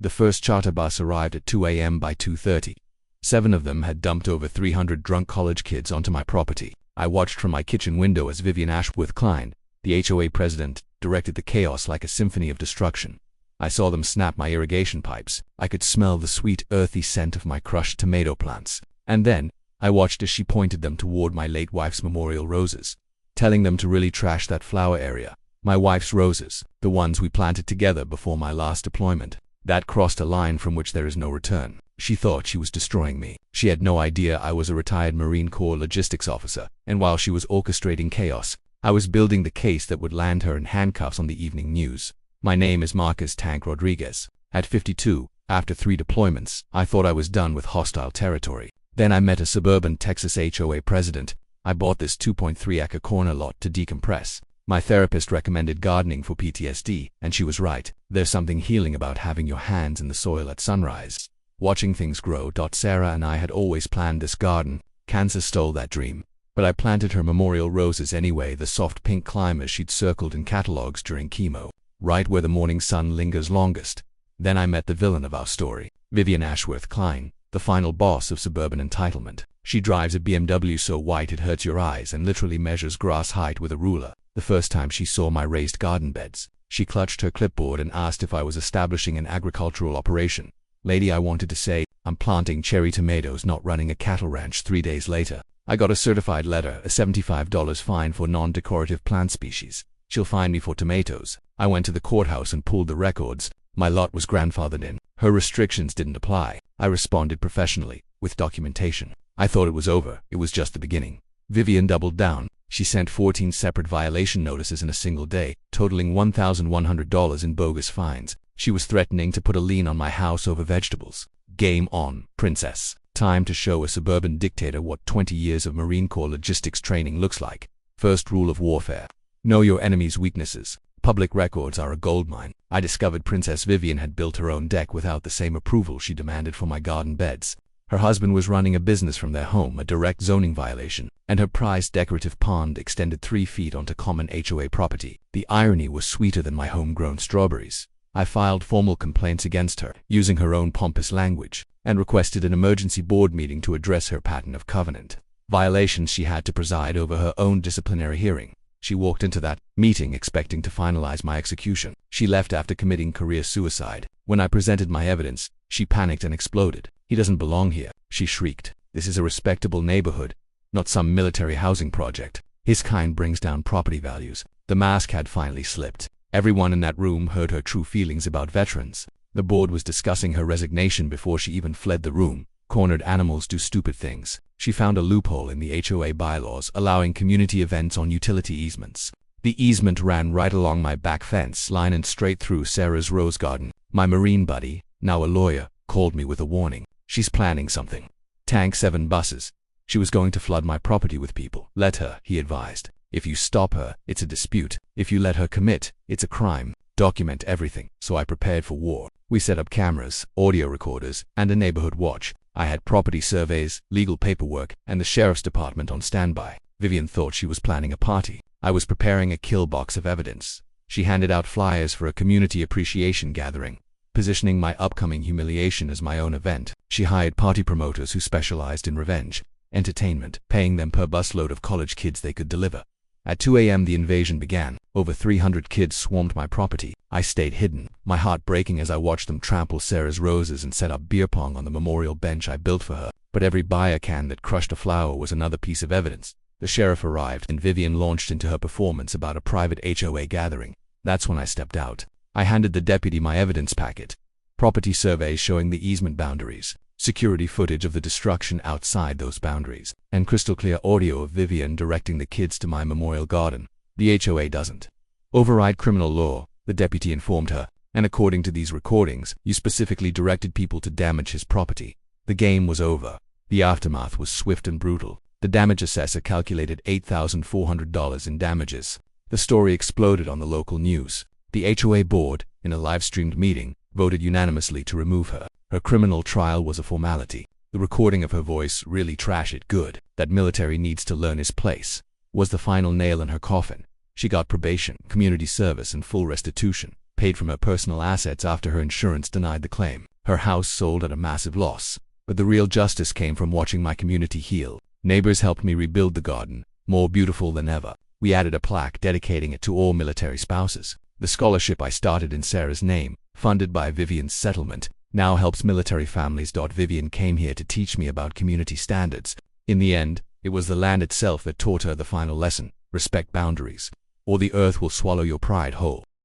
The first charter bus arrived at 2 a.m. By 2:30. 7 of them had dumped over 300 drunk college kids onto my property. I watched from my kitchen window as Vivian Klein, the HOA president, directed the chaos like a symphony of destruction. I saw them snap my irrigation pipes. I could smell the sweet, earthy scent of my crushed tomato plants. And then, I watched as she pointed them toward my late wife's memorial roses, telling them to really trash that flower area. My wife's roses, the ones we planted together before my last deployment. That crossed a line from which there is no return. She thought she was destroying me. She had no idea I was a retired Marine Corps logistics officer, and while she was orchestrating chaos, I was building the case that would land her in handcuffs on the evening news. My name is Marcus Tank Rodriguez. At 52, after 3 deployments, I thought I was done with hostile territory. Then I met a suburban Texas HOA president. I bought this 2.3-acre corner lot to decompress. My therapist recommended gardening for PTSD, and she was right. There's something healing about having your hands in the soil at sunrise. Watching things grow. Sarah and I had always planned this garden. Cancer stole that dream. But I planted her memorial roses anyway, the soft pink climbers she'd circled in catalogs during chemo, right where the morning sun lingers longest. Then I met the villain of our story, Vivian Klein, the final boss of suburban entitlement. She drives a BMW so white it hurts your eyes and literally measures grass height with a ruler. The first time she saw my raised garden beds, she clutched her clipboard and asked if I was establishing an agricultural operation. Lady, I wanted to say, I'm planting cherry tomatoes, not running a cattle ranch. 3 days later, I got a certified letter, a $75 fine for non-decorative plant species. She'll fine me for tomatoes. I went to the courthouse and pulled the records. My lot was grandfathered in. Her restrictions didn't apply. I responded professionally, with documentation. I thought it was over. It was just the beginning. Vivian doubled down. She sent 14 separate violation notices in a single day, totaling $1,100 in bogus fines. She was threatening to put a lien on my house over vegetables. Game on, princess. Time to show a suburban dictator what 20 years of Marine Corps logistics training looks like. First rule of warfare: know your enemy's weaknesses. Public records are a goldmine. I discovered Princess Vivian had built her own deck without the same approval she demanded for my garden beds. Her husband was running a business from their home, a direct zoning violation, and her prized decorative pond extended 3 feet onto common HOA property. The irony was sweeter than my homegrown strawberries. I filed formal complaints against her, using her own pompous language, and requested an emergency board meeting to address her pattern of covenant violations. She had to preside over her own disciplinary hearing. She walked into that meeting expecting to finalize my execution. She left after committing career suicide. When I presented my evidence, she panicked and exploded. He doesn't belong here, she shrieked. This is a respectable neighborhood, not some military housing project. His kind brings down property values. The mask had finally slipped. Everyone in that room heard her true feelings about veterans. The board was discussing her resignation before she even fled the room. Cornered animals do stupid things. She found a loophole in the HOA bylaws allowing community events on utility easements. The easement ran right along my back fence line and straight through Sarah's rose garden. My Marine buddy, now a lawyer, called me with a warning. She's planning something. Tank 7 buses. She was going to flood my property with people. Let her, he advised. If you stop her, it's a dispute. If you let her commit, it's a crime. Document everything. So I prepared for war. We set up cameras, audio recorders, and a neighborhood watch. I had property surveys, legal paperwork, and the sheriff's department on standby. Vivian thought she was planning a party. I was preparing a kill box of evidence. She handed out flyers for a community appreciation gathering, positioning my upcoming humiliation as my own event. She hired party promoters who specialized in revenge entertainment, paying them per busload of college kids they could deliver. At 2 a.m. the invasion began. Over 300 kids swarmed my property. I stayed hidden, my heart breaking as I watched them trample Sarah's roses and set up beer pong on the memorial bench I built for her. But every buyer can that crushed a flower was another piece of evidence. The sheriff arrived, and Vivian launched into her performance about a private HOA gathering. That's when I stepped out. I handed the deputy my evidence packet. Property surveys showing the easement boundaries, security footage of the destruction outside those boundaries, and crystal clear audio of Vivian directing the kids to my memorial garden. The HOA doesn't override criminal law, the deputy informed her, and according to these recordings, you specifically directed people to damage his property. The game was over. The aftermath was swift and brutal. The damage assessor calculated $8,400 in damages. The story exploded on the local news. The HOA board, in a live-streamed meeting, voted unanimously to remove her. Her criminal trial was a formality. The recording of her voice, really trash it good, that military needs to learn his place, was the final nail in her coffin. She got probation, community service, and full restitution. paid from her personal assets after her insurance denied the claim. Her house sold at a massive loss. But the real justice came from watching my community heal. Neighbors helped me rebuild the garden, more beautiful than ever. We added a plaque dedicating it to all military spouses. The scholarship I started in Sarah's name, funded by Vivian's settlement, now helps military families. Vivian came here to teach me about community standards. In the end, it was the land itself that taught her the final lesson: respect boundaries, or the earth will swallow your pride whole.